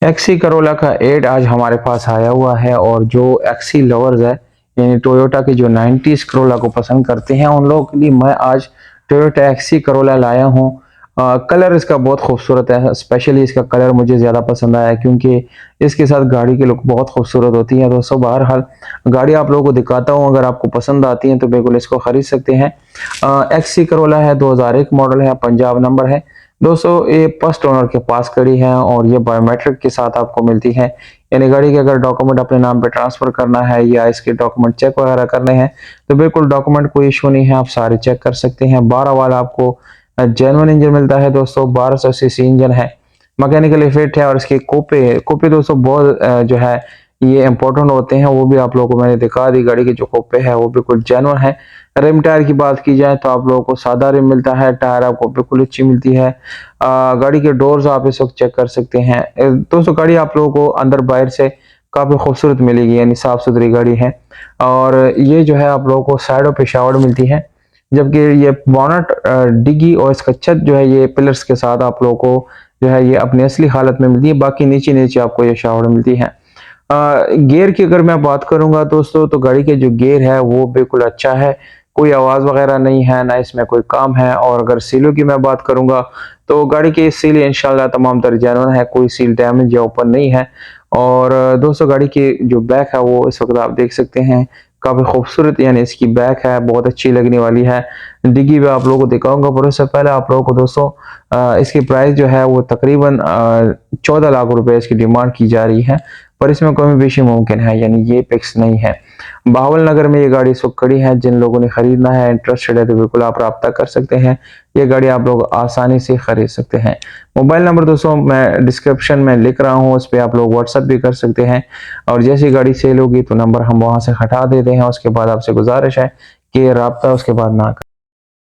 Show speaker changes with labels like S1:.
S1: XC Corolla का add आज हमारे पास आया हुआ है और जो एक्सी लवर्स है यानी टोयोटा के जो 90s करोला को पसंद करते हैं उन लोगों के लिए मैं आज टोयोटा एक्सी करोला लाया हूँ। कलर इसका बहुत खूबसूरत है, स्पेशली इसका कलर मुझे ज़्यादा पसंद आया क्योंकि इसके साथ गाड़ी की लुक बहुत खूबसूरत होती है। दोस्तों बहरहाल गाड़ी आप लोगों को दिखाता हूँ, अगर आपको पसंद आती है तो बिल्कुल इसको खरीद सकते हैं। एक्सी करोला है, 2001 मॉडल है, पंजाब नंबर है। दोस्तों ये फर्स्ट ओनर के पास खड़ी है और ये बायोमेट्रिक के साथ आपको मिलती है, यानी गाड़ी के अगर डॉक्यूमेंट अपने नाम पे ट्रांसफर करना है या इसके डॉक्यूमेंट चेक वगैरह करने हैं तो बिल्कुल डॉक्यूमेंट कोई इशू नहीं है, आप सारे चेक कर सकते हैं। 12 वाला आपको जेन्युइन इंजन मिलता है दोस्तों, 1200 सीसी इंजन है, मैकेनिकली फिट है और इसके कोपे कोपे दोस्तों बहुत जो है ये इंपॉर्टेंट होते हैं, वो भी आप लोगों को मैंने दिखा दी। गाड़ी के जो कोपे है वो बिल्कुल जेन्युइन है। रिम टायर की बात की जाए तो आप लोगों को सादा रिम मिलता है, टायर आपको बिल्कुल अच्छी मिलती है। गाड़ी के डोर्स आप इस वक्त चेक कर सकते हैं। दोस्तों गाड़ी आप लोगों को अंदर बाहर से काफी खूबसूरत मिलेगी, यानी साफ सुथरी गाड़ी है। और ये जो है आप लोगों को साइडों पे शावर मिलती है, जबकि ये बोनट डिग्गी और इसका छत जो है ये पिलर्स के साथ आप लोगों को जो है ये अपनी असली हालत में मिलती है, बाकी नीचे नीचे आपको ये शावर मिलती है। गियर की अगर मैं बात करूंगा दोस्तों तो गाड़ी के जो गियर है वो बिल्कुल अच्छा है, कोई आवाज वगैरह नहीं है, ना इसमें कोई काम है। और अगर सीलों की मैं बात करूंगा तो गाड़ी की सील इंशाल्लाह तमाम तर जेन्युइन है, कोई सील डैमेज या ओपन नहीं है। और दोस्तों गाड़ी की जो बैक है वो इस वक्त आप देख सकते हैं काफी खूबसूरत, यानी इसकी बैक है बहुत अच्छी लगने वाली है। डिग्गी में आप लोगों को दिखाऊंगा, पर उससे पहले आप लोगों को दोस्तों इसकी प्राइस जो है वो तकरीबन 14 लाख रुपए इसकी डिमांड की जा रही है, पर इसमें कमी बेशी मुमकिन है, यानी ये फिक्स नहीं है। बहावल नगर में ये गाड़ी इस वक्त खड़ी है, जिन लोगों ने खरीदना है, इंटरेस्टेड है तो बिल्कुल आप रब्ता कर सकते हैं, ये गाड़ी आप लोग आसानी से खरीद सकते हैं। मोबाइल नंबर दोस्तों मैं डिस्क्रिप्शन में लिख रहा हूँ, उस पर आप लोग व्हाट्सएप भी कर सकते हैं और जैसी गाड़ी सेल होगी तो नंबर हम वहां से हटा देते हैं। उसके बाद आपसे गुजारिश है कि रब्ता उसके बाद ना करें।